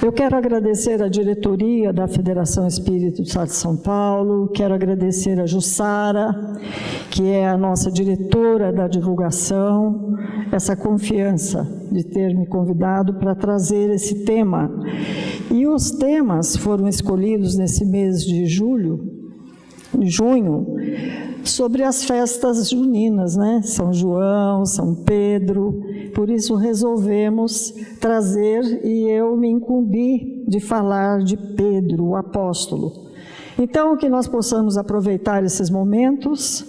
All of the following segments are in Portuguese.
Eu quero agradecer a diretoria da Federação Espírita do Estado de São Paulo, quero agradecer a Jussara, que é a nossa diretora da divulgação, essa confiança de ter me convidado para trazer esse tema. E os temas foram escolhidos nesse mês de junho, sobre as festas juninas, né? São João, São Pedro, por isso resolvemos trazer e eu me incumbi de falar de Pedro, o apóstolo. Então, que nós possamos aproveitar esses momentos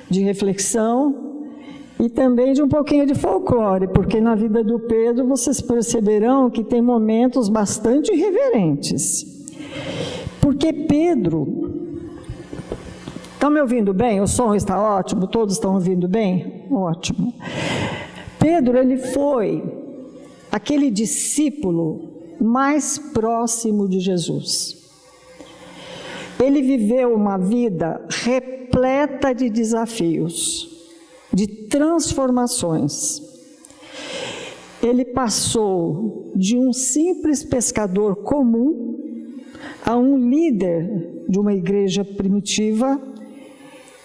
de reflexão e também de um pouquinho de folclore, porque na vida do Pedro vocês perceberão que tem momentos bastante irreverentes. Porque Pedro... Estão me ouvindo bem? O som está ótimo? Todos estão ouvindo bem? Ótimo. Pedro, ele foi aquele discípulo mais próximo de Jesus. Ele viveu uma vida repleta de desafios, de transformações. Ele passou de um simples pescador comum a um líder de uma igreja primitiva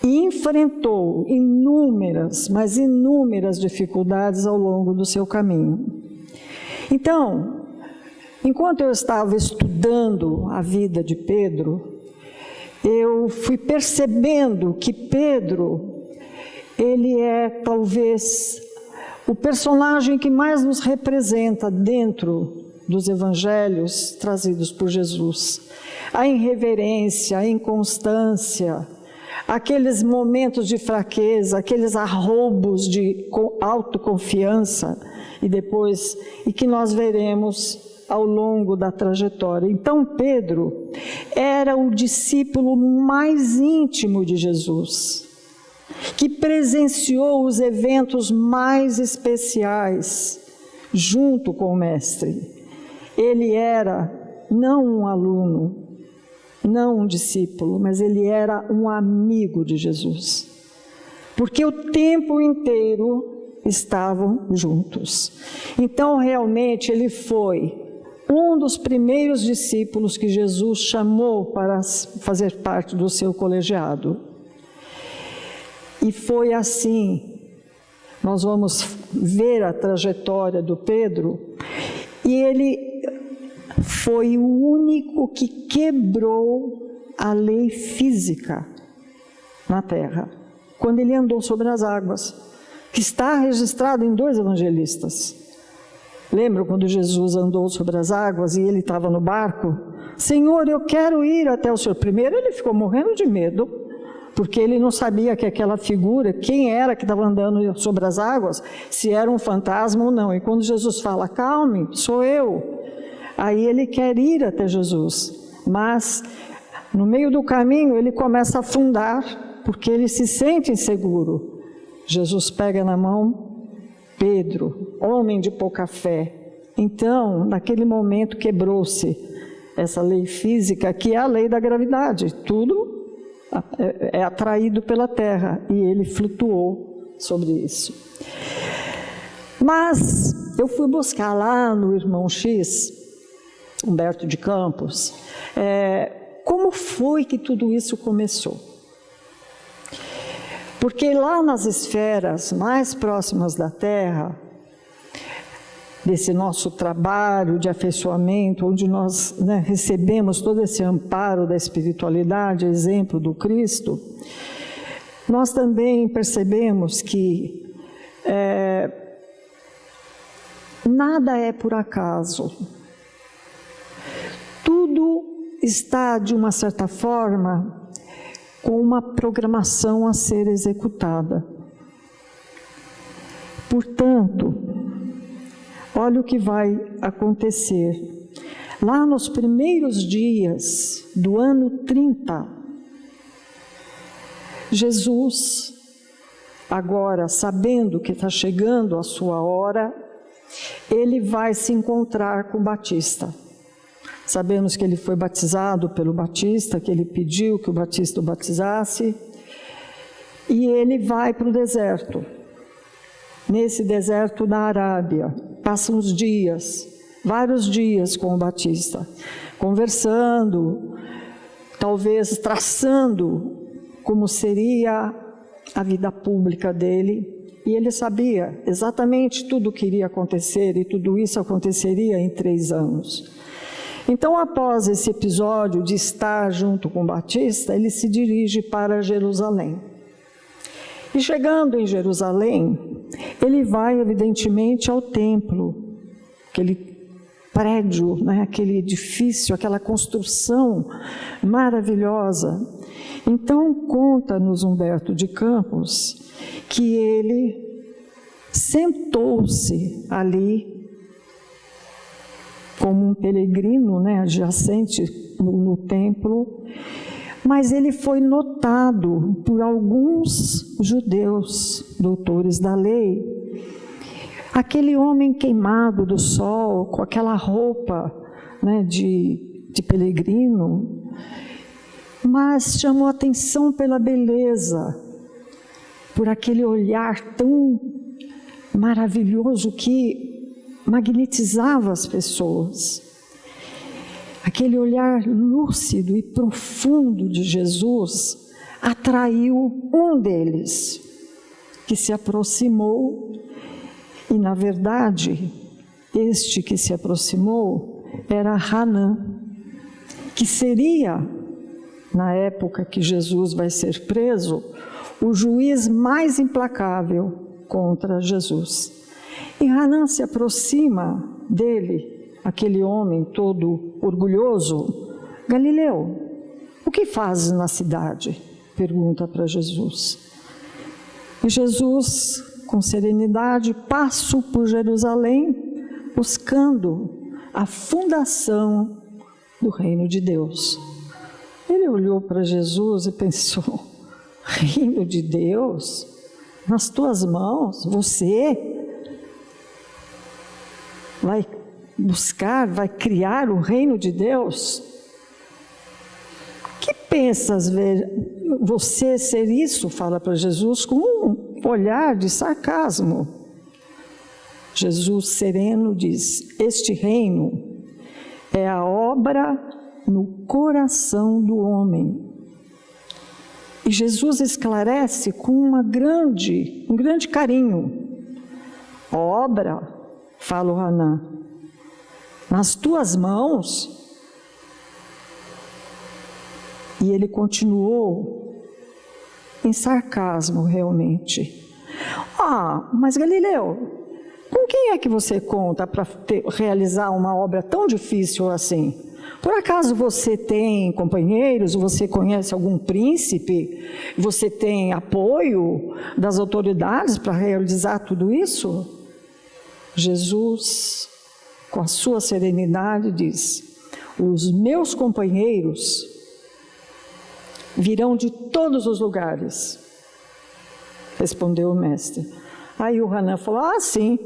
e enfrentou inúmeras, mas inúmeras dificuldades ao longo do seu caminho. Então, enquanto eu estava estudando a vida de Pedro, eu fui percebendo que Pedro, ele é talvez o personagem que mais nos representa dentro dos evangelhos trazidos por Jesus. A irreverência, a inconstância, aqueles momentos de fraqueza, aqueles arroubos de autoconfiança e que nós veremos ao longo da trajetória. Então Pedro era o discípulo mais íntimo de Jesus, que presenciou os eventos mais especiais junto com o Mestre. Ele era não um aluno, não um discípulo, mas ele era um amigo de Jesus, porque o tempo inteiro estavam juntos. Então, realmente, ele foi um dos primeiros discípulos que Jesus chamou para fazer parte do seu colegiado. E foi assim, nós vamos ver a trajetória do Pedro, e ele foi o único que quebrou a lei física na terra, quando ele andou sobre as águas, que está registrado em 2 evangelistas. Lembram quando Jesus andou sobre as águas e ele estava no barco? Senhor, eu quero ir até o Senhor. Primeiro ele ficou morrendo de medo, porque ele não sabia que aquela figura, quem era que estava andando sobre as águas, se era um fantasma ou não. E quando Jesus fala, calme, sou eu. Aí ele quer ir até Jesus, mas no meio do caminho ele começa a afundar, porque ele se sente inseguro. Jesus pega na mão, Pedro, homem de pouca fé. Então, naquele momento quebrou-se essa lei física, que é a lei da gravidade. Tudo é atraído pela terra, e ele flutuou sobre isso. Mas eu fui buscar lá no irmão X, Humberto de Campos, como foi que tudo isso começou? Porque lá nas esferas mais próximas da Terra, desse nosso trabalho de afeiçoamento, onde nós recebemos todo esse amparo da espiritualidade, exemplo do Cristo, nós também percebemos que nada é por acaso. Tudo está, de uma certa forma, com uma programação a ser executada. Portanto, olha o que vai acontecer. Lá nos primeiros dias do ano 30, Jesus, agora sabendo que está chegando a sua hora, ele vai se encontrar com Batista. Sabemos que ele foi batizado pelo Batista, que ele pediu que o Batista o batizasse, e ele vai para o deserto. Nesse deserto da Arábia, passa uns dias vários dias com o Batista, conversando, talvez traçando como seria a vida pública dele. E ele sabia exatamente tudo o que iria acontecer, e tudo isso aconteceria em 3 anos. Então, após esse episódio de estar junto com Batista, ele se dirige para Jerusalém. E chegando em Jerusalém, ele vai, evidentemente, ao templo, aquele prédio, né, aquele edifício, aquela construção maravilhosa. Então, conta-nos Humberto de Campos que ele sentou-se ali como um peregrino, né, adjacente no templo, mas ele foi notado por alguns judeus, doutores da lei, aquele homem queimado do sol, com aquela roupa, né, de peregrino, mas chamou atenção pela beleza, por aquele olhar tão maravilhoso que magnetizava as pessoas. Aquele olhar lúcido e profundo de Jesus atraiu um deles, que se aproximou, e na verdade, este que se aproximou era Hanã, que seria, na época que Jesus vai ser preso, o juiz mais implacável contra Jesus. E Hanã se aproxima dele, aquele homem todo orgulhoso. Galileu, o que fazes na cidade? Pergunta para Jesus. E Jesus, com serenidade, passo por Jerusalém, buscando a fundação do reino de Deus. Ele olhou para Jesus e pensou: reino de Deus? Nas tuas mãos? Você vai buscar, vai criar o reino de Deus? Que pensas ver você ser isso? Fala para Jesus com um olhar de sarcasmo. Jesus, sereno, diz: este reino é a obra no coração do homem. E Jesus esclarece com um grande carinho. Obra, fala o Hanã, nas tuas mãos. E ele continuou em sarcasmo, realmente. Mas Galileu, com quem é que você conta para realizar uma obra tão difícil assim? Por acaso você tem companheiros, você conhece algum príncipe, você tem apoio das autoridades para realizar tudo isso? Jesus, com a sua serenidade, diz: os meus companheiros virão de todos os lugares, respondeu o mestre. Aí o Hanã falou: sim,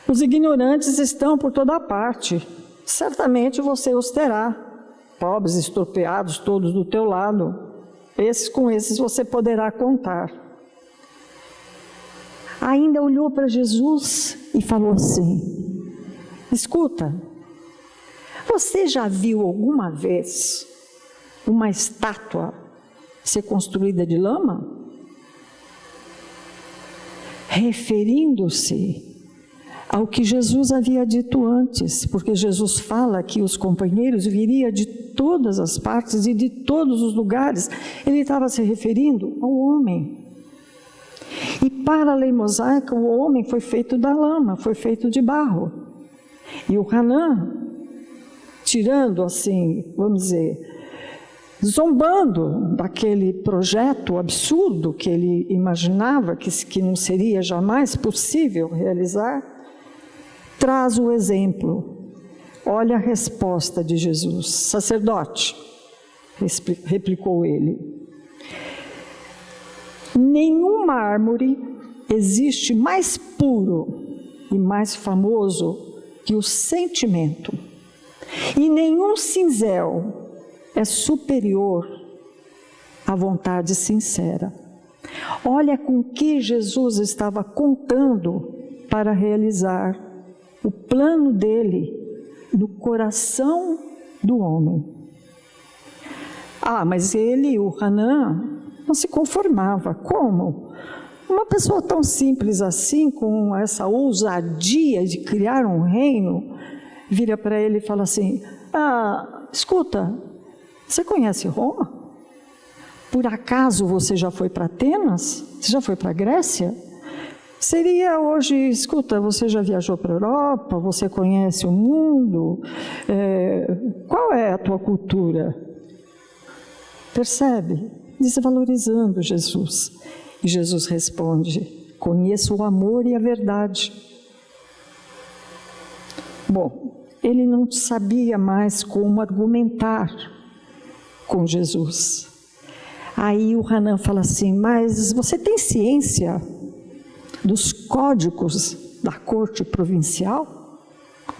os ignorantes estão por toda parte. Certamente você os terá, pobres, estropiados, todos do teu lado. Com esses você poderá contar. Ainda olhou para Jesus e falou assim: escuta, você já viu alguma vez uma estátua ser construída de lama? Referindo-se ao que Jesus havia dito antes, porque Jesus fala que os companheiros viriam de todas as partes e de todos os lugares. Ele estava se referindo ao homem. E para a lei mosaica, o homem foi feito da lama, foi feito de barro. E o Hanã, tirando assim, vamos dizer, zombando daquele projeto absurdo que ele imaginava que não seria jamais possível realizar, traz o exemplo. Olha a resposta de Jesus. Sacerdote, replicou ele, nenhum mármore existe mais puro e mais famoso que o sentimento, e nenhum cinzel é superior à vontade sincera. Olha com que Jesus estava contando para realizar o plano dele no coração do homem. Mas ele, o Hanã, não se conformava. Como? Uma pessoa tão simples assim, com essa ousadia de criar um reino, vira para ele e fala assim: escuta, você conhece Roma? Por acaso você já foi para Atenas? Você já foi para a Grécia? Seria hoje, escuta, você já viajou para a Europa? Você conhece o mundo? Qual é a tua cultura? Percebe? Desvalorizando Jesus. E Jesus responde: conheço o amor e a verdade. Bom, ele não sabia mais como argumentar com Jesus. Aí o Hanã fala assim: mas você tem ciência dos códigos da corte provincial?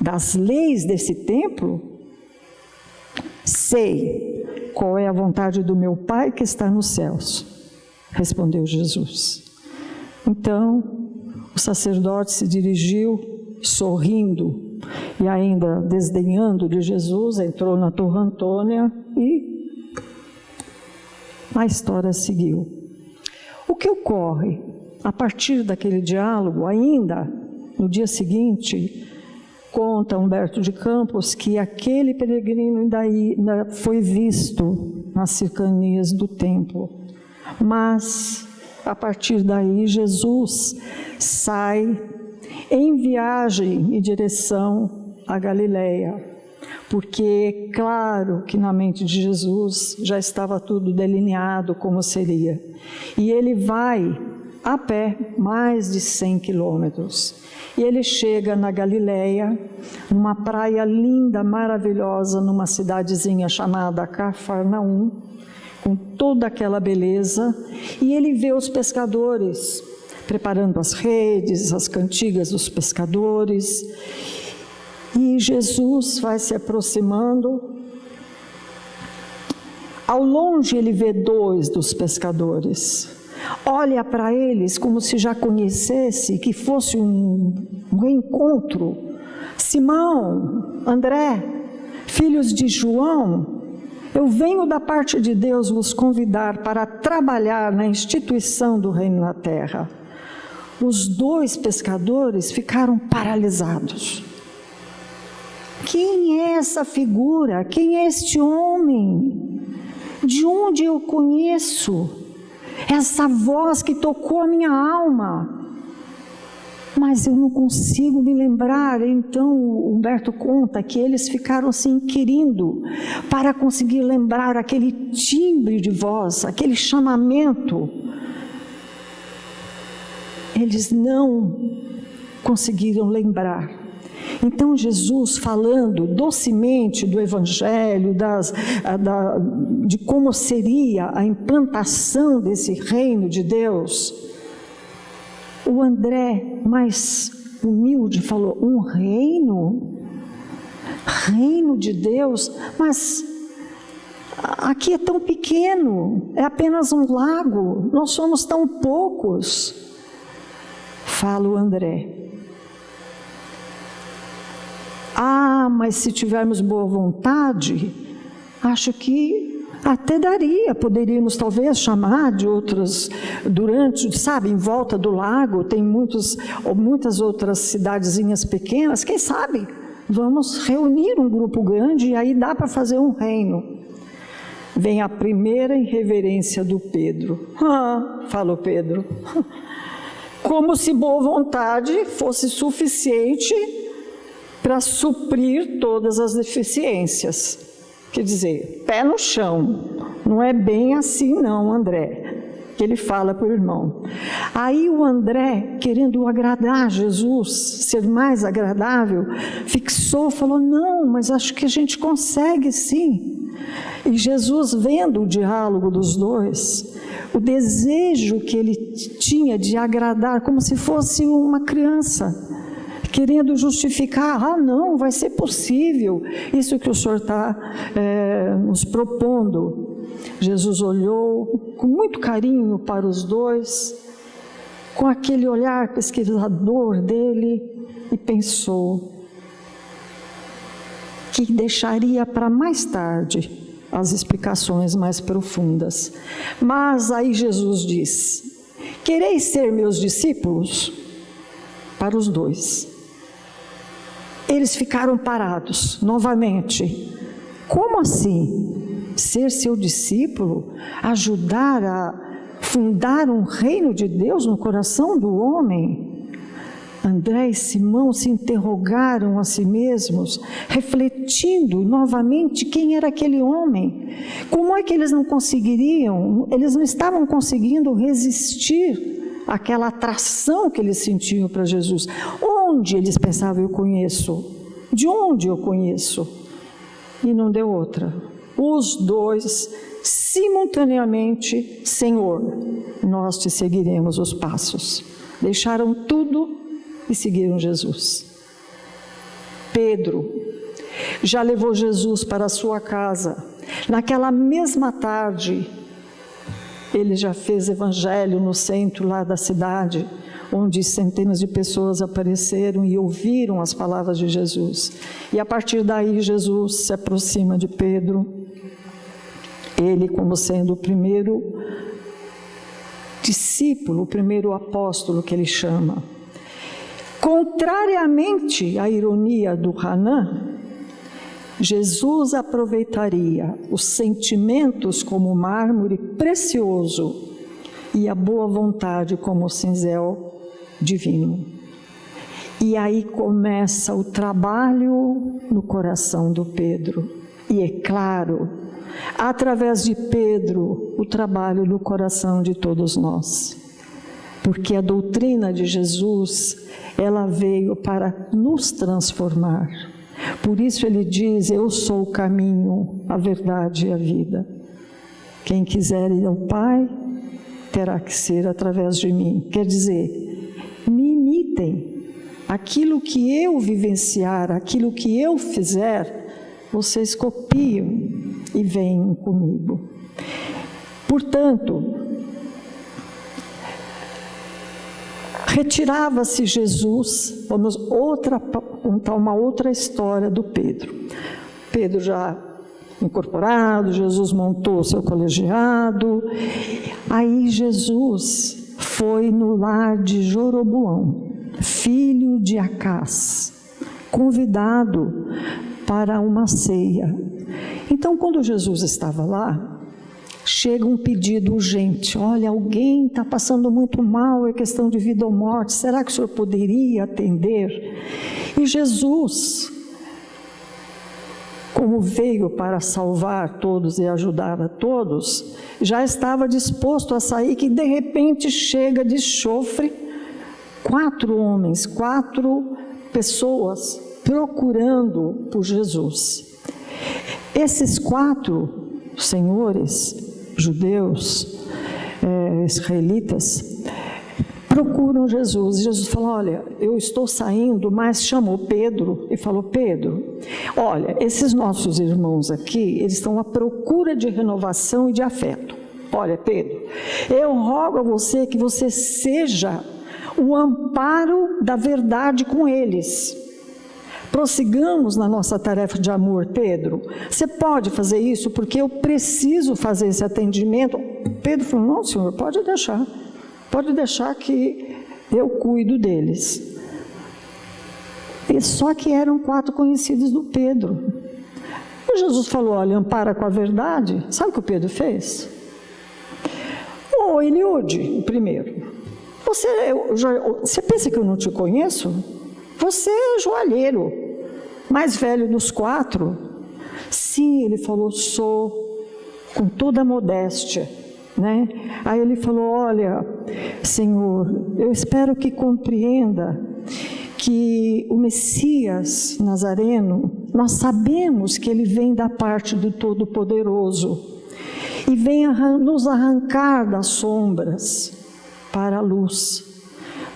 Das leis desse templo? Sei qual é a vontade do meu Pai que está nos céus, respondeu Jesus. Então o sacerdote se dirigiu, sorrindo e ainda desdenhando de Jesus, entrou na Torre Antônia e a história seguiu. O que ocorre? A partir daquele diálogo, ainda no dia seguinte, conta Humberto de Campos que aquele peregrino ainda foi visto nas cercanias do templo. Mas, a partir daí, Jesus sai em viagem em direção à Galileia, porque, claro, que na mente de Jesus já estava tudo delineado como seria. E ele vai a pé mais de 100 quilômetros. E ele chega na Galileia, numa praia linda, maravilhosa, numa cidadezinha chamada Cafarnaum, com toda aquela beleza, e ele vê os pescadores preparando as redes, as cantigas dos pescadores, e Jesus vai se aproximando. Ao longe ele vê 2 dos pescadores, olha para eles como se já conhecesse, que fosse um reencontro. Simão, André, filhos de João, eu venho da parte de Deus vos convidar para trabalhar na instituição do reino na terra. Os 2 pescadores ficaram paralisados. Quem é essa figura? Quem é este homem? De onde eu conheço? Essa voz que tocou a minha alma. Mas eu não consigo me lembrar. Então Humberto conta que eles ficaram se inquirindo para conseguir lembrar aquele timbre de voz, aquele chamamento. Eles não conseguiram lembrar. Então Jesus, falando docemente do Evangelho, de como seria a implantação desse reino de Deus, o André, mais humilde, falou: um reino? Reino de Deus? Mas aqui é tão pequeno, é apenas um lago, nós somos tão poucos. Fala o André: mas se tivermos boa vontade, acho que até daria, poderíamos talvez chamar de outras, em volta do lago, tem muitas outras cidadezinhas pequenas, quem sabe, vamos reunir um grupo grande e aí dá para fazer um reino. Vem a primeira irreverência do Pedro. Falou Pedro, como se boa vontade fosse suficiente para suprir todas as deficiências. Quer dizer, pé no chão, não é bem assim não, André, que ele fala para o irmão. Aí o André, querendo agradar Jesus, ser mais agradável, falou: não, mas acho que a gente consegue sim. E Jesus, vendo o diálogo dos 2, o desejo que ele tinha de agradar, como se fosse uma criança, querendo justificar: não, vai ser possível, isso que o Senhor está nos propondo. Jesus olhou com muito carinho para os 2, com aquele olhar pesquisador dele, e pensou: que deixaria para mais tarde as explicações mais profundas. Mas aí Jesus diz: quereis ser meus discípulos? Para os dois. Eles ficaram parados novamente. Como assim? Ser seu discípulo? Ajudar a fundar um reino de Deus no coração do homem? André e Simão se interrogaram a si mesmos, refletindo novamente quem era aquele homem. Como é que eles não estavam conseguindo resistir àquela atração que eles sentiam para Jesus. Onde eles pensavam, eu conheço? De onde eu conheço? E não deu outra. Os dois, simultaneamente, Senhor, nós te seguiremos os passos. Deixaram tudo e seguiram Jesus. Pedro já levou Jesus para a sua casa. Naquela mesma tarde, ele já fez evangelho no centro lá da cidade, onde centenas de pessoas apareceram e ouviram as palavras de Jesus. E a partir daí, Jesus se aproxima de Pedro, ele como sendo o primeiro discípulo, o primeiro apóstolo que ele chama. Contrariamente à ironia do Hanan, Jesus aproveitaria os sentimentos como mármore precioso e a boa vontade como cinzel divino. E aí começa o trabalho no coração do Pedro. E é claro, através de Pedro, o trabalho no coração de todos nós. Porque a doutrina de Jesus, ela veio para nos transformar. Por isso ele diz: eu sou o caminho, a verdade e a vida. Quem quiser ir ao Pai, terá que ser através de mim. Quer dizer, me imitem. Aquilo que eu vivenciar, aquilo que eu fizer, vocês copiam e venham comigo. Portanto, retirava-se Jesus. Vamos contar uma outra história do Pedro. Pedro já incorporado, Jesus montou o seu colegiado. Aí Jesus foi no lar de Jeroboão, filho de Acás, convidado para uma ceia. Então, quando Jesus estava lá, chega um pedido urgente: olha, alguém está passando muito mal, é questão de vida ou morte, será que o senhor poderia atender? E Jesus, como veio para salvar todos e ajudar a todos, já estava disposto a sair, que de repente chega de chofre 4 homens, 4 pessoas procurando por Jesus. Esses 4 senhores judeus, israelitas, procuram Jesus. Jesus falou: olha, eu estou saindo, mas chamou Pedro e falou: Pedro, olha, esses nossos irmãos aqui, eles estão à procura de renovação e de afeto. Olha, Pedro, eu rogo a você que você seja o amparo da verdade com eles. Prossigamos na nossa tarefa de amor, Pedro. Você pode fazer isso porque eu preciso fazer esse atendimento. Pedro falou: não, senhor, pode deixar que eu cuido deles. E só que eram 4 conhecidos do Pedro. E Jesus falou: olha, ampara com a verdade. Sabe o que o Pedro fez? Ô Eliude, o primeiro, você pensa que eu não te conheço? Você é joalheiro, mais velho dos 4. Sim, ele falou: sou, com toda a modéstia, né? Aí ele falou: olha, Senhor, eu espero que compreenda que o Messias Nazareno, nós sabemos que ele vem da parte do Todo-Poderoso e vem nos arrancar das sombras para a luz.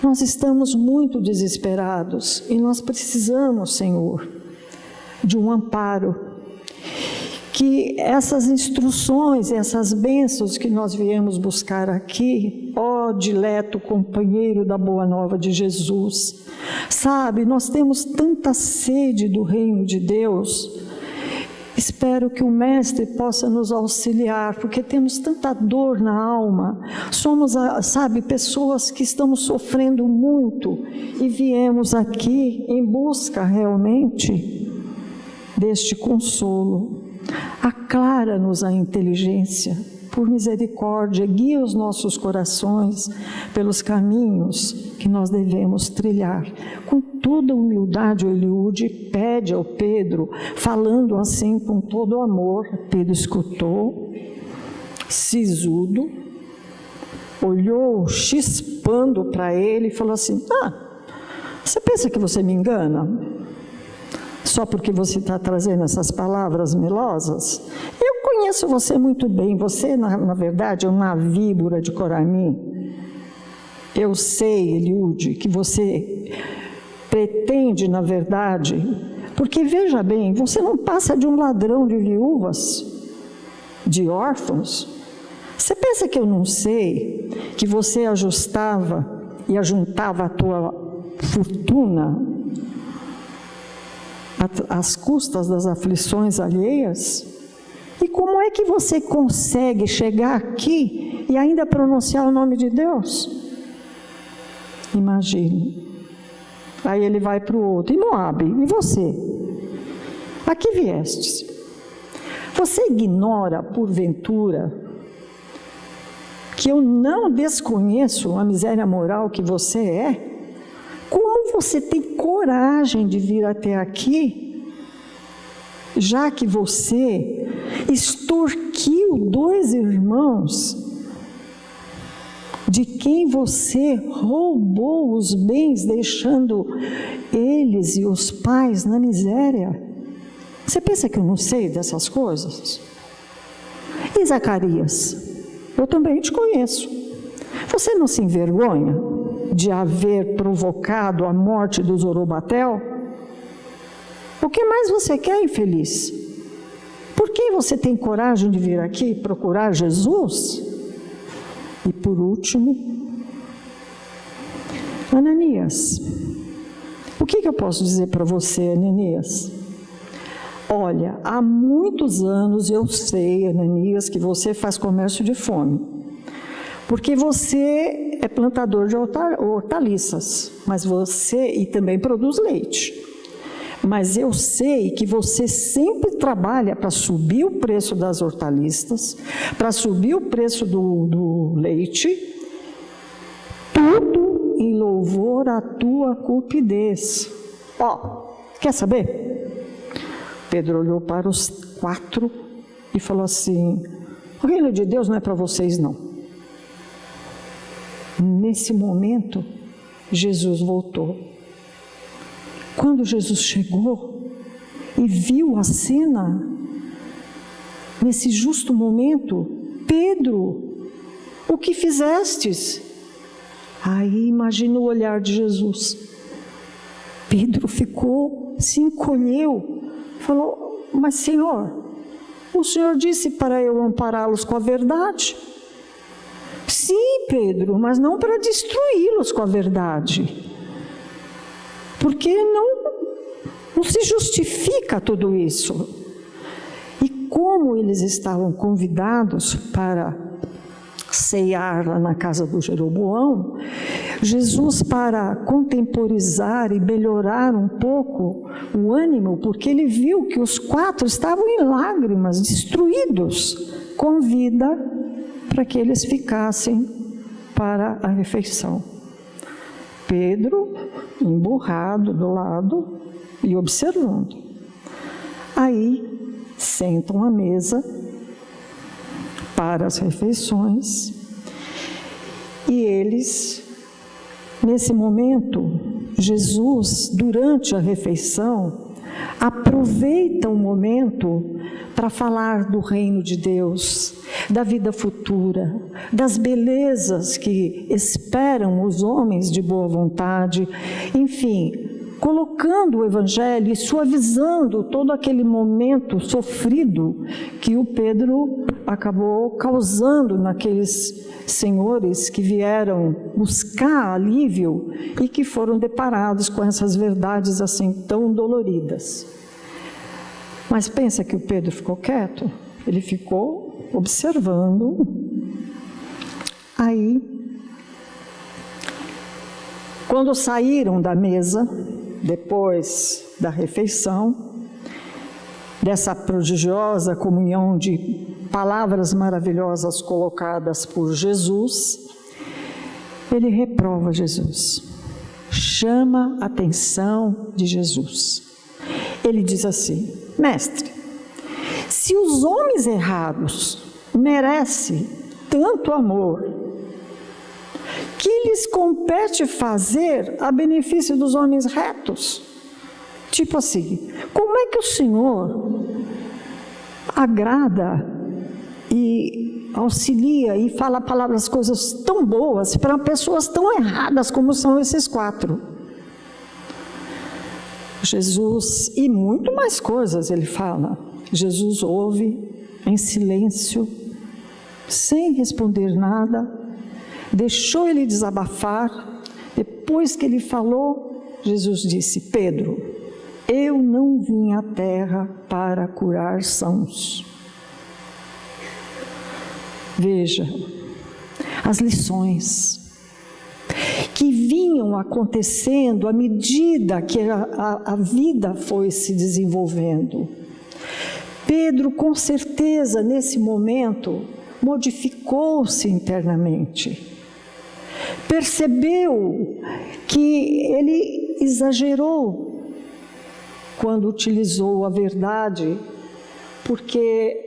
Nós estamos muito desesperados e nós precisamos, Senhor, de um amparo que essas instruções, essas bênçãos que nós viemos buscar aqui, ó dileto companheiro da boa nova de Jesus, sabe, nós temos tanta sede do reino de Deus. Espero que o Mestre possa nos auxiliar, porque temos tanta dor na alma, somos, sabe, pessoas que estamos sofrendo muito e viemos aqui em busca realmente deste consolo. Aclara-nos a inteligência, por misericórdia, guia os nossos corações pelos caminhos que nós devemos trilhar. Com toda humildade, o Eliúde pede ao Pedro, falando assim com todo amor. Pedro escutou, sisudo, olhou chispando para ele e falou assim: você pensa que você me engana? Só porque você está trazendo essas palavras melosas? Eu conheço você muito bem, você na verdade é uma víbora de Coramim. Eu sei, Eliúde, que você pretende na verdade, porque veja bem, você não passa de um ladrão de viúvas, de órfãos. Você pensa que eu não sei que você ajustava e ajuntava a tua fortuna às custas das aflições alheias? E como é que você consegue chegar aqui e ainda pronunciar o nome de Deus? Imagine. Aí ele vai para o outro: e Moabe, e você? A que viestes? Você ignora, porventura, que eu não desconheço a miséria moral que você é? Como você tem coragem de vir até aqui, já que você extorquiu 2 irmãos, de quem você roubou os bens, deixando eles e os pais na miséria? Você pensa que eu não sei dessas coisas? E Zacarias, eu também te conheço. Você não se envergonha de haver provocado a morte do Zorobatel? O que mais você quer, infeliz? Por que você tem coragem de vir aqui procurar Jesus? E por último, Ananias. O que eu posso dizer para você, Ananias? Olha, há muitos anos eu sei, Ananias, que você faz comércio de fome, porque você é plantador de hortaliças, mas você e também produz leite. Mas eu sei que você sempre trabalha para subir o preço das hortaliças, para subir o preço do leite, tudo em louvor à tua cupidez. Quer saber? Pedro olhou para os 4 e falou assim: o reino de Deus não é para vocês, não. Nesse momento, Jesus voltou. Quando Jesus chegou e viu a cena, nesse justo momento: Pedro, o que fizestes? Aí imagina o olhar de Jesus. Pedro se encolheu, falou: mas Senhor, o Senhor disse para eu ampará-los com a verdade. Sim, Pedro, mas não para destruí-los com a verdade. Porque não se justifica tudo isso. E como eles estavam convidados para ceiar lá na casa do Jeroboão, Jesus, para contemporizar e melhorar um pouco o ânimo, porque ele viu que os 4 estavam em lágrimas, destruídos, convida para que eles ficassem para a refeição. Pedro, emburrado do lado e observando. Aí, sentam à mesa para as refeições e eles, nesse momento, Jesus, durante a refeição, aproveita o momento para falar do reino de Deus, da vida futura, das belezas que esperam os homens de boa vontade, enfim, colocando o Evangelho e suavizando todo aquele momento sofrido que o Pedro acabou causando naqueles senhores que vieram buscar alívio e que foram deparados com essas verdades assim tão doloridas. Mas pensa que o Pedro ficou quieto? Ele ficou observando. Aí, quando saíram da mesa, depois da refeição, dessa prodigiosa comunhão de palavras maravilhosas colocadas por Jesus, ele reprova Jesus, chama a atenção de Jesus. Ele diz assim: mestre, se os homens errados merecem tanto amor, que lhes compete fazer a benefício dos homens retos? Tipo assim, como é que o Senhor agrada e auxilia e fala palavras, coisas tão boas para pessoas tão erradas como são esses 4? Jesus, e muito mais coisas ele fala. Jesus ouve em silêncio, sem responder nada, deixou ele desabafar. Depois que ele falou, Jesus disse: Pedro, eu não vim à terra para curar sãos. Veja, as lições que vinham acontecendo à medida que a vida foi se desenvolvendo. Pedro, com certeza, nesse momento, modificou-se internamente. Percebeu que ele exagerou quando utilizou a verdade, porque,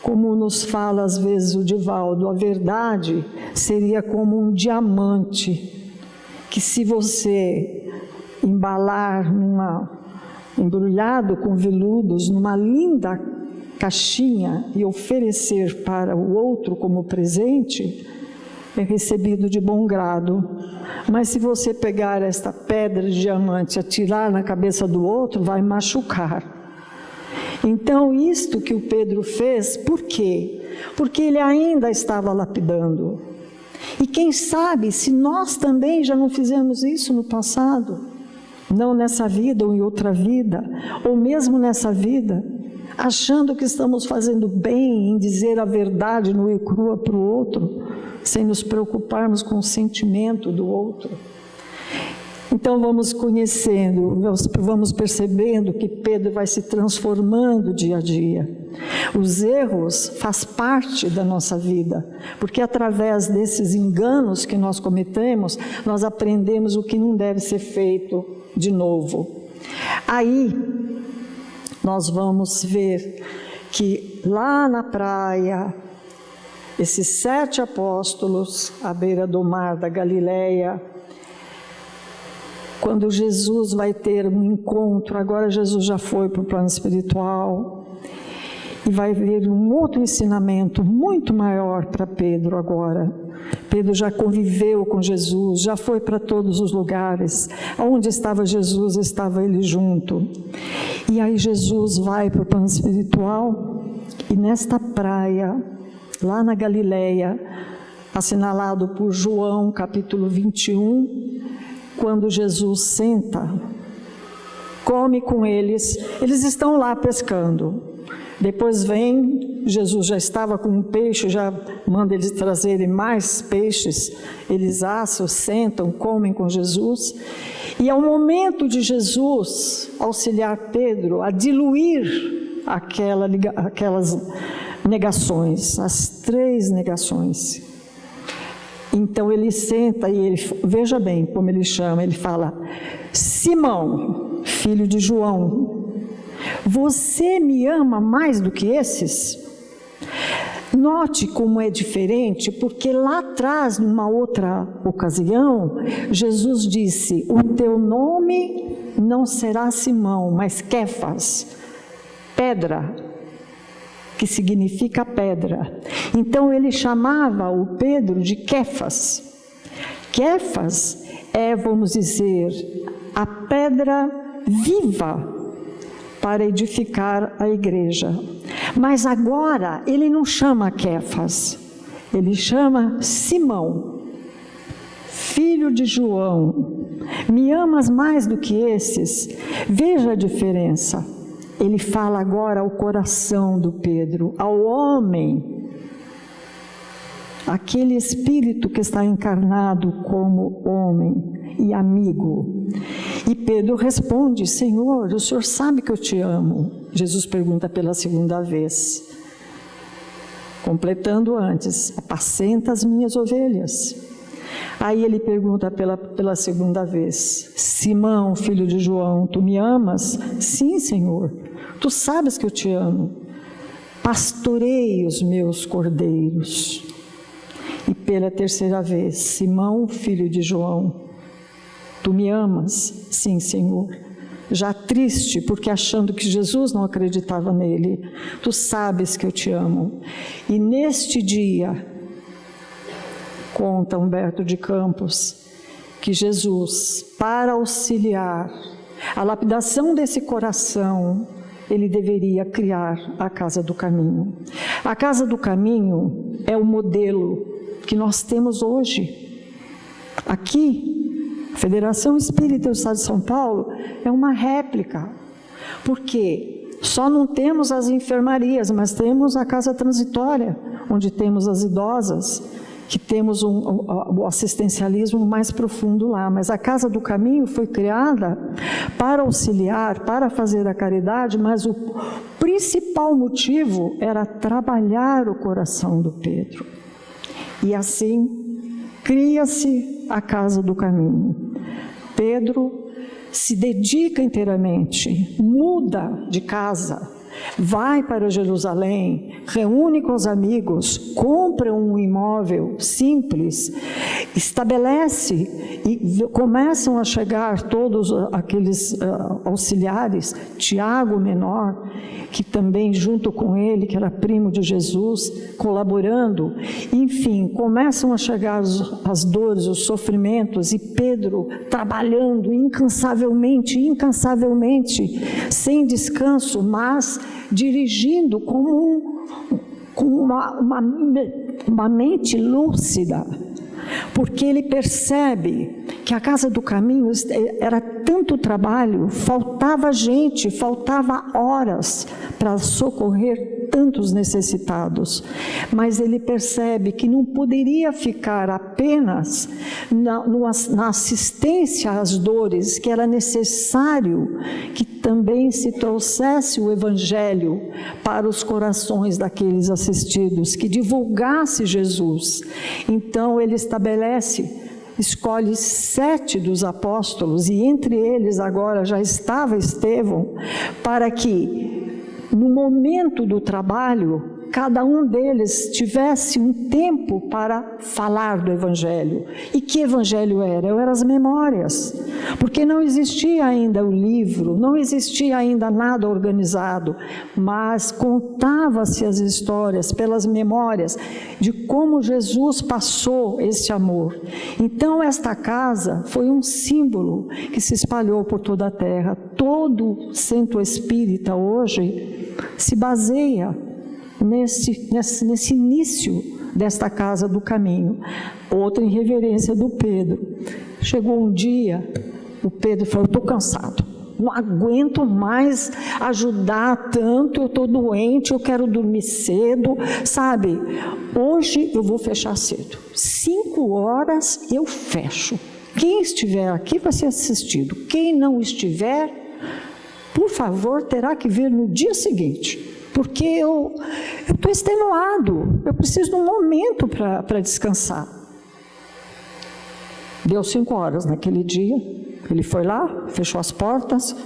como nos fala às vezes o Divaldo, a verdade seria como um diamante, que se você embalar embrulhado com veludos, numa linda caixinha e oferecer para o outro como presente, é recebido de bom grado. Mas se você pegar esta pedra de diamante e atirar na cabeça do outro, vai machucar. Então, isto que o Pedro fez, por quê? Porque ele ainda estava lapidando. E quem sabe se nós também já não fizemos isso no passado, não nessa vida ou em outra vida, ou mesmo nessa vida, achando que estamos fazendo bem em dizer a verdade nua e crua para o outro, sem nos preocuparmos com o sentimento do outro. Então vamos conhecendo, vamos percebendo que Pedro vai se transformando dia a dia. Os erros fazem parte da nossa vida, porque através desses enganos que nós cometemos, nós aprendemos o que não deve ser feito de novo. Aí nós vamos ver que lá na praia, esses 7 apóstolos à beira do mar da Galileia, quando Jesus vai ter um encontro, agora Jesus já foi para o plano espiritual, e vai ver um outro ensinamento muito maior para Pedro agora. Pedro já conviveu com Jesus, já foi para todos os lugares. Onde estava Jesus, estava ele junto. E aí Jesus vai para o plano espiritual, e nesta praia, lá na Galileia, assinalado por João, capítulo 21, quando Jesus senta, come com eles, eles estão lá pescando. Depois vem, Jesus já estava com um peixe, já manda eles trazerem mais peixes, eles assam, sentam, comem com Jesus, e é o momento de Jesus auxiliar Pedro a diluir aquelas negações, as 3 negações. Então ele senta e ele, veja bem como ele chama, ele fala: Simão, filho de João, você me ama mais do que esses? Note como é diferente, porque lá atrás, numa outra ocasião, Jesus disse: o teu nome não será Simão, mas Quefas, pedra, que significa pedra. Então ele chamava o Pedro de Quefas. Quefas é, vamos dizer, a pedra viva para edificar a igreja. Mas agora ele não chama Kéfas, ele chama Simão, filho de João. Me amas mais do que esses? Veja a diferença. Ele fala agora ao coração do Pedro, ao homem, aquele espírito que está encarnado como homem e amigo. E Pedro responde: Senhor, o Senhor sabe que eu te amo. Jesus pergunta pela segunda vez, completando antes: apacenta as minhas ovelhas. Aí ele pergunta pela segunda vez: Simão, filho de João, tu me amas? Sim, Senhor, tu sabes que eu te amo. Pastorei os meus cordeiros. E pela terceira vez: Simão, filho de João, tu me amas? Sim, Senhor. Já triste, porque achando que Jesus não acreditava nele: tu sabes que eu te amo. E neste dia, conta Humberto de Campos, que Jesus, para auxiliar a lapidação desse coração, ele deveria criar a Casa do Caminho. A Casa do Caminho é o modelo que nós temos hoje. Aqui, a Federação Espírita do Estado de São Paulo é uma réplica, porque só não temos as enfermarias, mas temos a casa transitória, onde temos as idosas, que temos o assistencialismo mais profundo lá. Mas a Casa do Caminho foi criada para auxiliar, para fazer a caridade, mas o principal motivo era trabalhar o coração do Pedro. E assim, cria-se a Casa do Caminho. Pedro se dedica inteiramente, muda de casa, vai para Jerusalém, reúne com os amigos, compra um imóvel simples, estabelece e começam a chegar todos aqueles auxiliares, Tiago menor, que também junto com ele, que era primo de Jesus, colaborando. Enfim, começam a chegar as dores, os sofrimentos, e Pedro trabalhando incansavelmente, sem descanso, mas dirigindo com uma mente lúcida, porque ele percebe que a Casa do Caminho era tanto trabalho, faltava gente, faltava horas para socorrer tantos necessitados, mas ele percebe que não poderia ficar apenas na assistência às dores, que era necessário que também se trouxesse o Evangelho para os corações daqueles assistidos, que divulgasse Jesus. Então ele escolhe 7 dos apóstolos, e entre eles agora já estava Estevão, para que no momento do trabalho, cada um deles tivesse um tempo para falar do Evangelho. E que Evangelho era? Eram as memórias, porque não existia ainda o livro, não existia ainda nada organizado, mas contava-se as histórias pelas memórias de como Jesus passou esse amor. Então esta casa foi um símbolo que se espalhou por toda a terra. Todo centro espírita hoje se baseia nesse início desta Casa do Caminho. Outra irreverência do Pedro. Chegou um dia, o Pedro falou: estou cansado, não aguento mais ajudar tanto, eu estou doente, eu quero dormir cedo, sabe? Hoje eu vou fechar cedo, 5 horas eu fecho. Quem estiver aqui vai ser assistido, quem não estiver, por favor, terá que vir no dia seguinte, porque eu estou extenuado, eu preciso de um momento para descansar. Deu 5 horas naquele dia, ele foi lá, fechou as portas,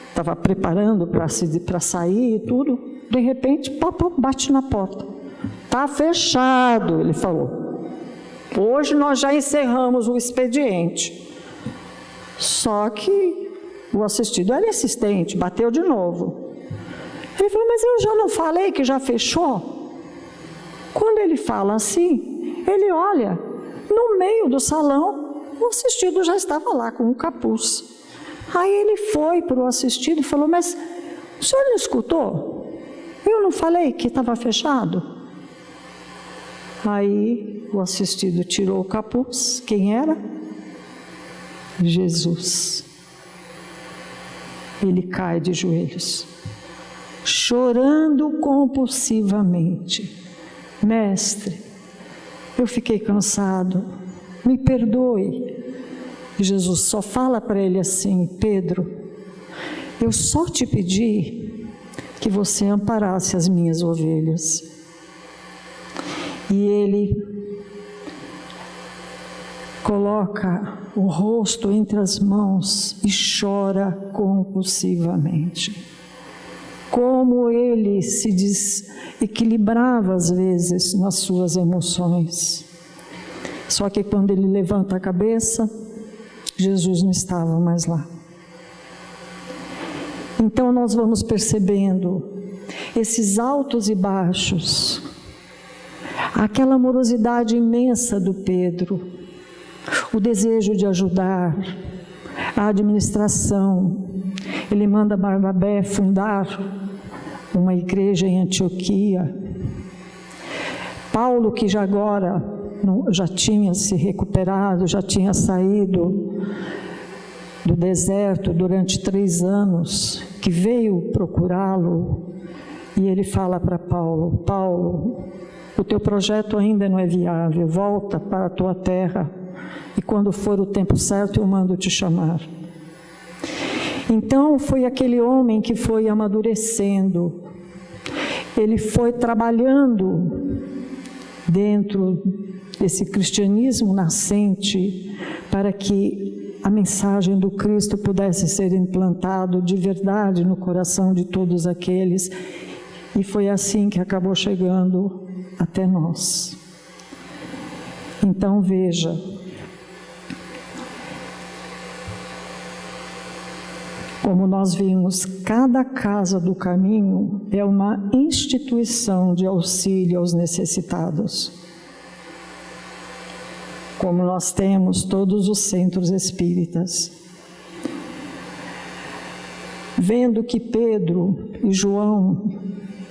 estava preparando para sair e tudo, de repente, bate na porta. Está fechado, ele falou. Hoje nós já encerramos o expediente. Só que o assistido era insistente, bateu de novo. Ele falou: mas eu já não falei que já fechou? Quando ele fala assim, ele olha, no meio do salão, o assistido já estava lá com um capuz. Aí ele foi para o assistido e falou, mas o senhor não escutou? Eu não falei que estava fechado? Aí o assistido tirou o capuz. Quem era? Jesus. Ele cai de joelhos, chorando compulsivamente. Mestre, eu fiquei cansado, me perdoe. E Jesus só fala para ele assim, Pedro, eu só te pedi que você amparasse as minhas ovelhas. E ele coloca o rosto entre as mãos e chora compulsivamente. Como ele se desequilibrava às vezes nas suas emoções. Só que quando ele levanta a cabeça, Jesus não estava mais lá. Então nós vamos percebendo esses altos e baixos, aquela amorosidade imensa do Pedro, o desejo de ajudar, a administração. Ele manda Barnabé fundar uma igreja em Antioquia. Paulo, que já tinha se recuperado, já tinha saído do deserto durante 3 anos, que veio procurá-lo, e ele fala para Paulo, Paulo, o teu projeto ainda não é viável, volta para a tua terra, e quando for o tempo certo eu mando te chamar. Então foi aquele homem que foi amadurecendo, ele foi trabalhando dentro desse cristianismo nascente para que a mensagem do Cristo pudesse ser implantado de verdade no coração de todos aqueles, e foi assim que acabou chegando até nós. Então veja, como nós vimos, cada casa do caminho é uma instituição de auxílio aos necessitados. Como nós temos todos os centros espíritas. Vendo que Pedro e João,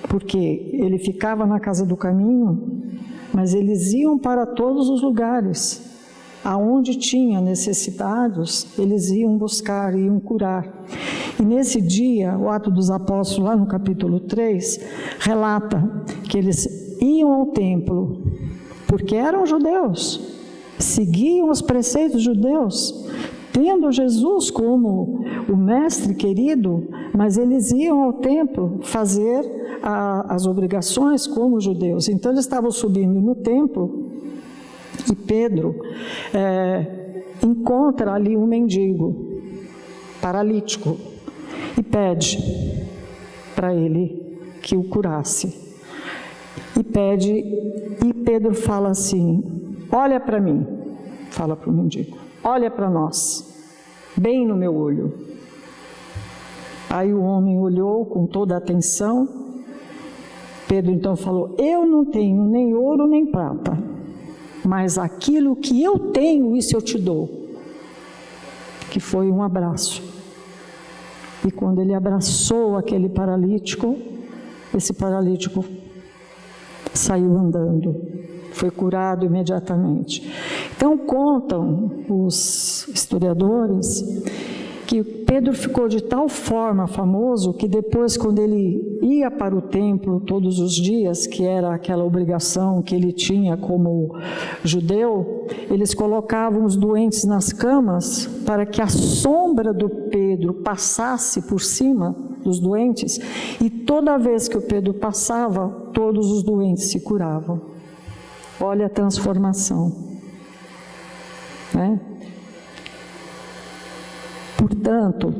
porque ele ficava na casa do caminho, mas eles iam para todos os lugares, aonde tinha necessitados, eles iam buscar, iam curar. E nesse dia, o Atos dos Apóstolos, lá no capítulo 3, relata que eles iam ao templo, porque eram judeus, seguiam os preceitos judeus, tendo Jesus como o mestre querido, mas eles iam ao templo fazer as obrigações como judeus. Então eles estavam subindo no templo, e Pedro encontra ali um mendigo paralítico e pede para ele que o curasse. E Pedro fala assim, olha para mim, fala para o mendigo, olha para nós, bem no meu olho. Aí o homem olhou com toda a atenção. Pedro então falou, eu não tenho nem ouro nem prata, mas aquilo que eu tenho, isso eu te dou. Que foi um abraço. E quando ele abraçou aquele paralítico, esse paralítico saiu andando, foi curado imediatamente. Então contam os historiadores que Pedro ficou de tal forma famoso que depois, quando ele ia para o templo todos os dias, que era aquela obrigação que ele tinha como judeu, eles colocavam os doentes nas camas para que a sombra do Pedro passasse por cima dos doentes, e toda vez que o Pedro passava, todos os doentes se curavam. Olha a transformação, né? Portanto,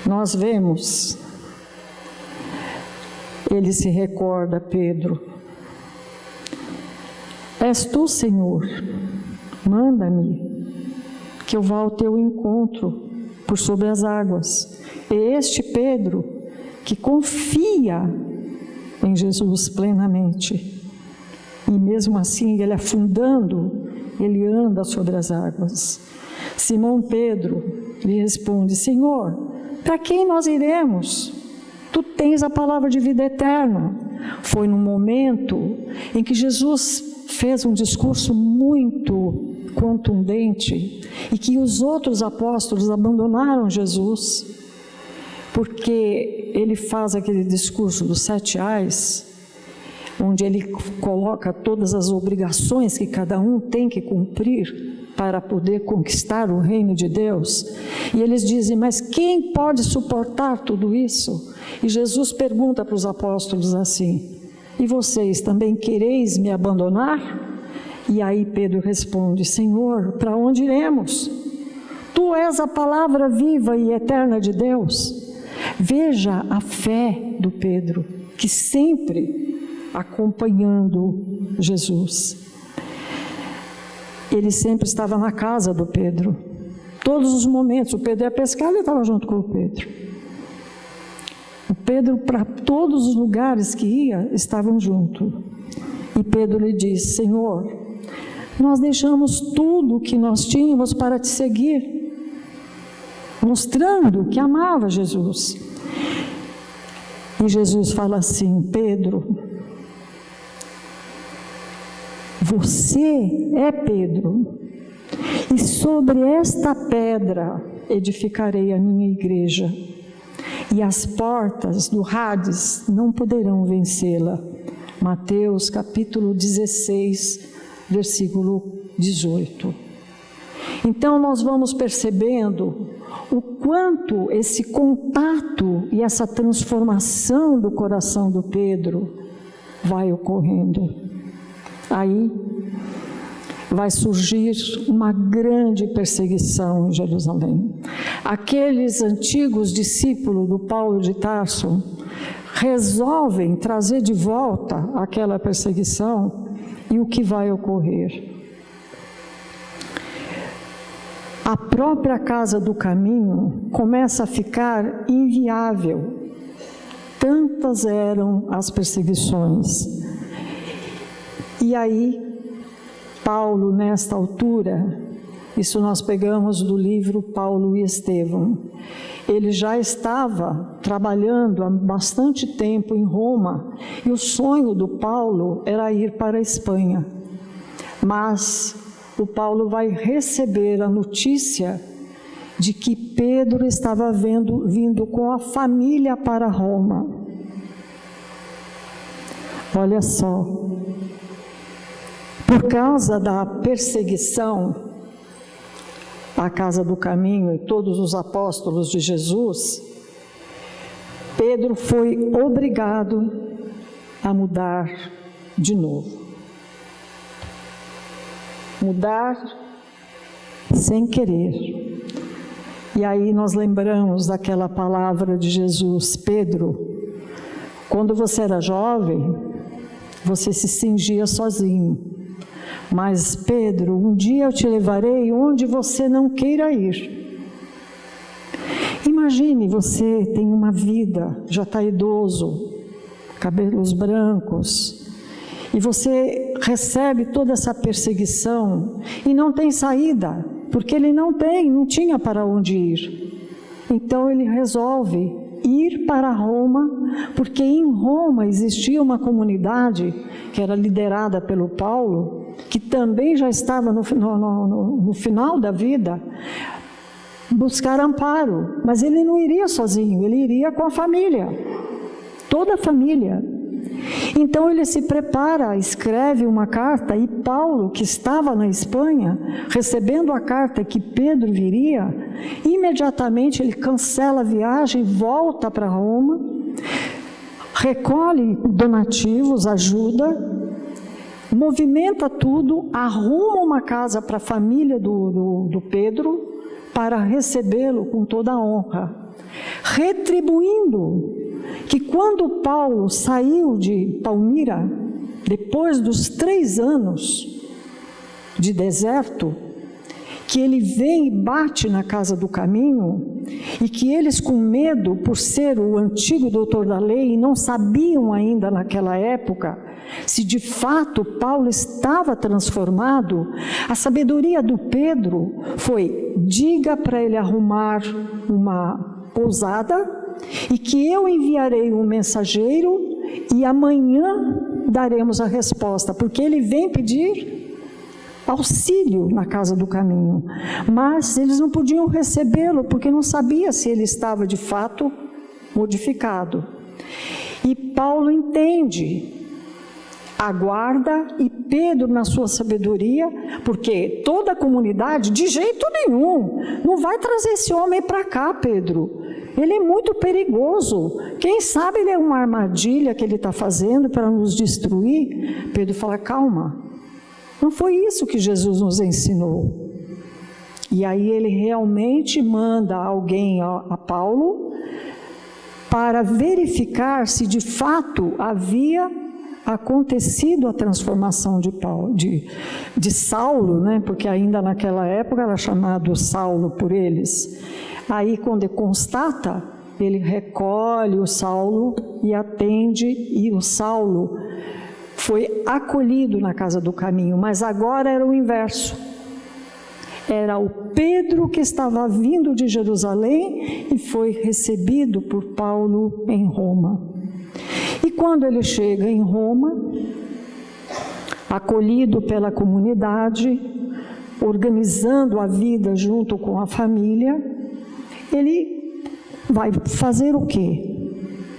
nós vemos, ele se recorda, Pedro, és tu, Senhor, manda-me, que eu vá ao teu encontro por sobre as águas. É este Pedro que confia em Jesus plenamente, e mesmo assim, ele afundando, ele anda sobre as águas. Simão Pedro lhe responde: Senhor, para quem nós iremos? Tu tens a palavra de vida eterna. Foi no momento em que Jesus fez um discurso muito contundente e que os outros apóstolos abandonaram Jesus, porque ele faz aquele discurso dos 7 ais, onde ele coloca todas as obrigações que cada um tem que cumprir para poder conquistar o reino de Deus. E eles dizem: mas quem pode suportar tudo isso? E Jesus pergunta para os apóstolos assim: e vocês também quereis me abandonar? E aí Pedro responde: Senhor, para onde iremos? Tu és a palavra viva e eterna de Deus. Veja a fé do Pedro, que sempre acompanhando Jesus. Ele sempre estava na casa do Pedro. Todos os momentos, o Pedro ia pescar, ele estava junto com o Pedro. O Pedro, para todos os lugares que ia, estavam juntos. E Pedro lhe disse: Senhor, nós deixamos tudo o que nós tínhamos para te seguir, mostrando que amava Jesus. E Jesus fala assim: Pedro, você é Pedro, e sobre esta pedra edificarei a minha igreja, e as portas do Hades não poderão vencê-la. Mateus capítulo 16, versículo 18. Então nós vamos percebendo o quanto esse contato e essa transformação do coração do Pedro vai ocorrendo. Aí vai surgir uma grande perseguição em Jerusalém. Aqueles antigos discípulos do Paulo de Tarso resolvem trazer de volta aquela perseguição, e o que vai ocorrer? A própria casa do caminho começa a ficar inviável. Tantas eram as perseguições. E aí, Paulo, nesta altura, isso nós pegamos do livro Paulo e Estevão, ele já estava trabalhando há bastante tempo em Roma, e o sonho do Paulo era ir para a Espanha. Mas o Paulo vai receber a notícia de que Pedro estava vindo com a família para Roma. Olha só. Por causa da perseguição à casa do caminho e todos os apóstolos de Jesus, Pedro foi obrigado a mudar de novo. Mudar sem querer. E aí nós lembramos daquela palavra de Jesus: Pedro, quando você era jovem, você se cingia sozinho. Mas Pedro, um dia eu te levarei onde você não queira ir. Imagine, você tem uma vida, já está idoso, cabelos brancos, e você recebe toda essa perseguição e não tem saída, porque ele não tinha para onde ir. Então ele resolve ir para Roma, porque em Roma existia uma comunidade que era liderada pelo Paulo, que também já estava no final da vida, buscar amparo. Mas ele não iria sozinho, ele iria com a família, toda a família. Então ele se prepara, escreve uma carta, e Paulo, que estava na Espanha, recebendo a carta que Pedro viria, imediatamente ele cancela a viagem, volta para Roma, recolhe donativos, ajuda, movimenta tudo, arruma uma casa para a família do Pedro, para recebê-lo com toda a honra, retribuindo que quando Paulo saiu de Palmira, depois dos 3 anos de deserto, que ele vem e bate na casa do caminho, e que eles, com medo, por ser o antigo doutor da lei, e não sabiam ainda naquela época se de fato Paulo estava transformado, a sabedoria do Pedro foi: diga para ele arrumar uma pousada e que eu enviarei um mensageiro e amanhã daremos a resposta, porque ele vem pedir auxílio na casa do caminho, mas eles não podiam recebê-lo porque não sabia se ele estava de fato modificado. E Paulo entende, aguarda, e Pedro, na sua sabedoria, porque toda a comunidade, de jeito nenhum, não vai trazer esse homem para cá, Pedro. Ele é muito perigoso. Quem sabe ele é uma armadilha que ele está fazendo para nos destruir? Pedro fala: calma, não foi isso que Jesus nos ensinou. E aí ele realmente manda alguém a Paulo para verificar se de fato havia acontecido a transformação de Saulo, né? Porque ainda naquela época era chamado Saulo por eles. Aí quando ele constata, ele recolhe o Saulo e atende, e o Saulo foi acolhido na casa do caminho, mas agora era o inverso. Era o Pedro que estava vindo de Jerusalém e foi recebido por Paulo em Roma. E quando ele chega em Roma, acolhido pela comunidade, organizando a vida junto com a família, ele vai fazer o quê?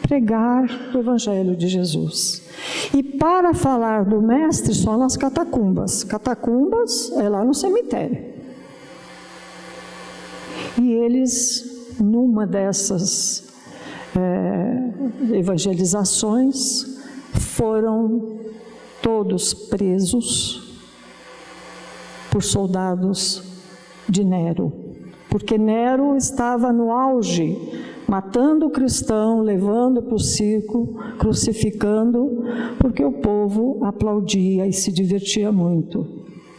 Pregar o Evangelho de Jesus. E para falar do Mestre só nas catacumbas. Catacumbas é lá no cemitério. E eles, numa dessas evangelizações, foram todos presos por soldados de Nero. Porque Nero estava no auge, matando o cristão, levando para o circo, crucificando, porque o povo aplaudia e se divertia muito.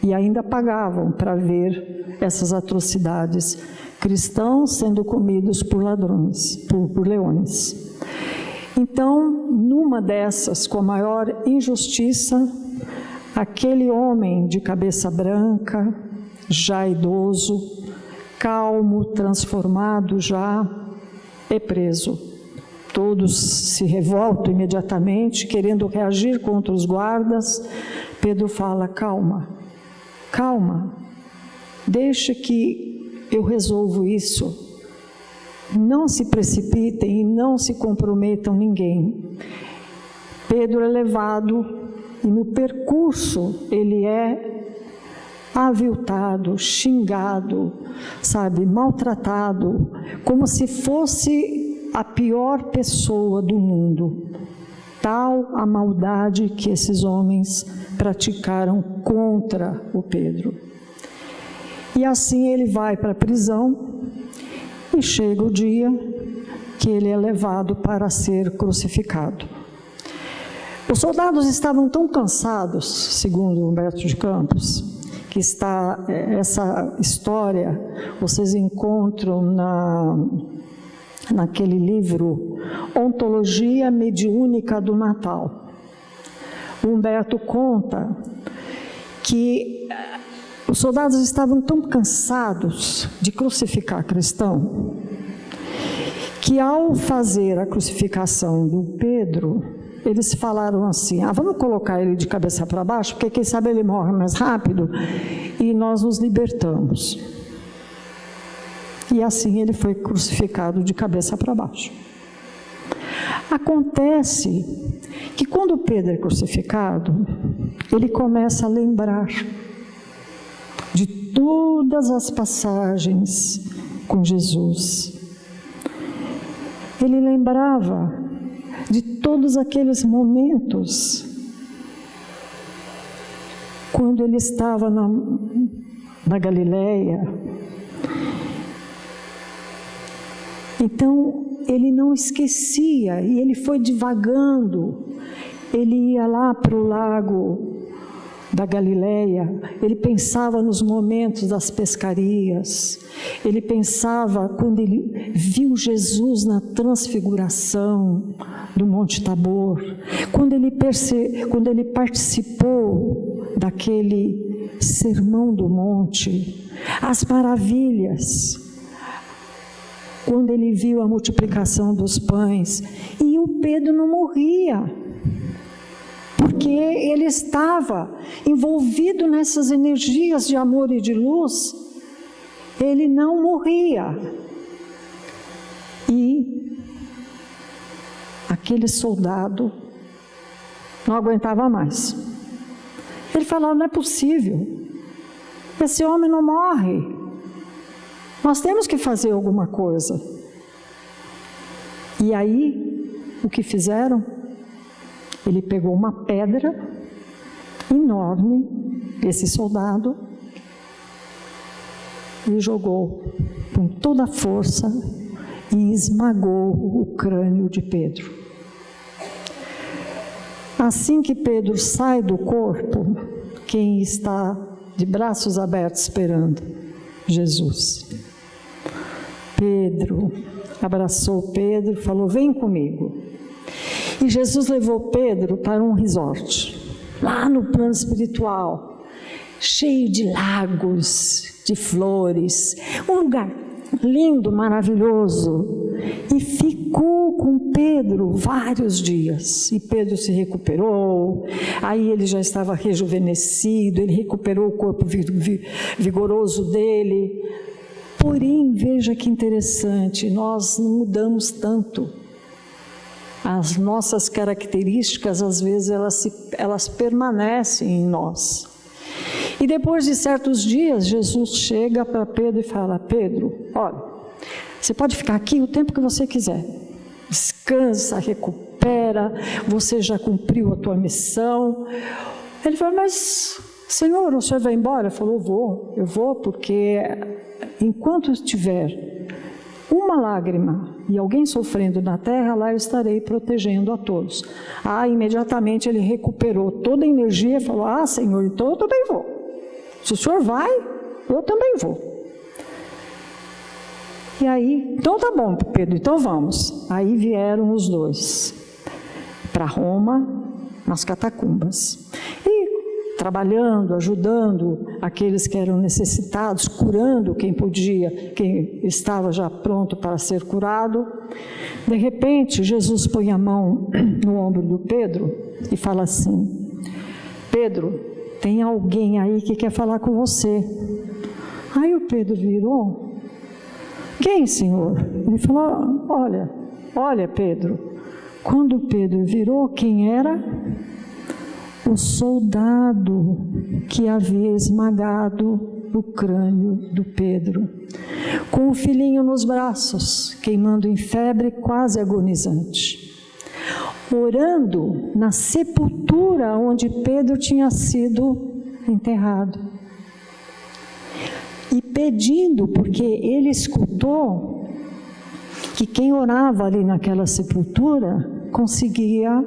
E ainda pagavam para ver essas atrocidades. Cristãos sendo comidos por ladrões, por leões. Então, numa dessas, com a maior injustiça, aquele homem de cabeça branca, já idoso, calmo, transformado já, é preso. Todos se revoltam imediatamente, querendo reagir contra os guardas. Pedro fala: calma, calma, deixa que eu resolvo isso. Não se precipitem e não se comprometam ninguém. Pedro é levado e no percurso ele é aviltado, xingado, sabe, maltratado, como se fosse a pior pessoa do mundo. Tal a maldade que esses homens praticaram contra o Pedro. E assim ele vai para a prisão e chega o dia que ele é levado para ser crucificado. Os soldados estavam tão cansados, segundo Humberto de Campos, que está essa história, vocês encontram naquele livro Ontologia Mediúnica do Natal. O Humberto conta que os soldados estavam tão cansados de crucificar cristão, que ao fazer a crucificação do Pedro, eles falaram assim: vamos colocar ele de cabeça para baixo, porque quem sabe ele morre mais rápido e nós nos libertamos. E assim ele foi crucificado de cabeça para baixo. Acontece que quando Pedro é crucificado, ele começa a lembrar de todas as passagens com Jesus. Ele lembrava de todos aqueles momentos quando ele estava na Galileia. Então, ele não esquecia e ele foi divagando. Ele ia lá para o lago da Galileia, ele pensava nos momentos das pescarias, ele pensava quando ele viu Jesus na transfiguração do Monte Tabor, quando ele participou daquele sermão do monte, as maravilhas, quando ele viu a multiplicação dos pães, e o Pedro não morria, porque ele estava envolvido nessas energias de amor e de luz, ele não morria. E aquele soldado não aguentava mais. Ele falava: não é possível, esse homem não morre, nós temos que fazer alguma coisa. E aí, o que fizeram? Ele pegou uma pedra enorme, esse soldado, e jogou com toda a força e esmagou o crânio de Pedro. Assim que Pedro sai do corpo, quem está de braços abertos esperando? Jesus. Pedro abraçou Pedro e falou: vem comigo. E Jesus levou Pedro para um resort, lá no plano espiritual, cheio de lagos, de flores, um lugar lindo, maravilhoso, e ficou com Pedro vários dias, e Pedro se recuperou, aí ele já estava rejuvenescido, ele recuperou o corpo vigoroso dele. Porém, veja que interessante, nós não mudamos tanto. As nossas características, às vezes, elas permanecem em nós. E depois de certos dias, Jesus chega para Pedro e fala: Pedro, olha, você pode ficar aqui o tempo que você quiser. Descansa, recupera, você já cumpriu a tua missão. Ele falou: mas, Senhor, o Senhor vai embora? Ele falou: eu vou porque enquanto tiver uma lágrima e alguém sofrendo na terra, lá eu estarei protegendo a todos. Imediatamente ele recuperou toda a energia e falou: Senhor, então eu também vou. Se o Senhor vai, eu também vou. E aí, então tá bom, Pedro, então vamos. Aí vieram os dois para Roma, nas catacumbas. E trabalhando, ajudando aqueles que eram necessitados, curando quem podia, quem estava já pronto para ser curado. De repente, Jesus põe a mão no ombro do Pedro e fala assim: Pedro, tem alguém aí que quer falar com você. Aí o Pedro virou: quem, Senhor? Ele falou: olha, Pedro. Quando Pedro virou, quem era? O soldado que havia esmagado o crânio do Pedro, com o filhinho nos braços, queimando em febre, quase agonizante, orando na sepultura onde Pedro tinha sido enterrado, e pedindo, porque ele escutou que quem orava ali naquela sepultura conseguia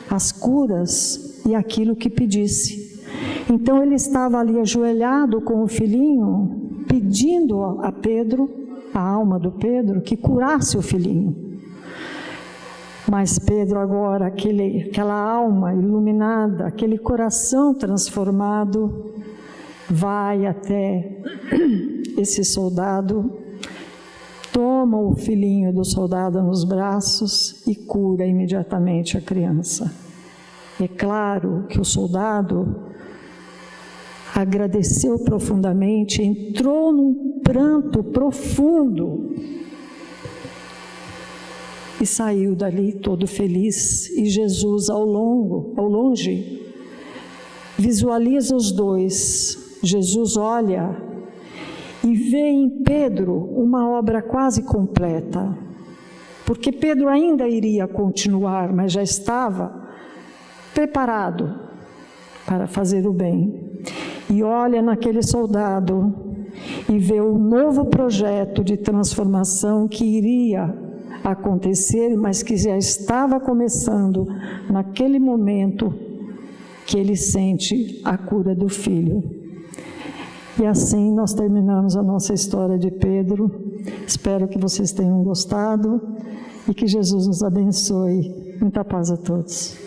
as curas e aquilo que pedisse. Então ele estava ali ajoelhado com o filhinho, pedindo a Pedro, a alma do Pedro, que curasse o filhinho. Mas Pedro agora, aquela alma iluminada, aquele coração transformado, vai até esse soldado, toma o filhinho do soldado nos braços e cura imediatamente a criança. É claro que o soldado agradeceu profundamente, entrou num pranto profundo e saiu dali todo feliz. E Jesus, ao longe, visualiza os dois. Jesus olha e vê em Pedro uma obra quase completa, porque Pedro ainda iria continuar, mas já estava preparado para fazer o bem. E olha naquele soldado e vê um novo projeto de transformação que iria acontecer, mas que já estava começando naquele momento que ele sente a cura do filho. E assim nós terminamos a nossa história de Pedro. Espero que vocês tenham gostado e que Jesus nos abençoe. Muita paz a todos.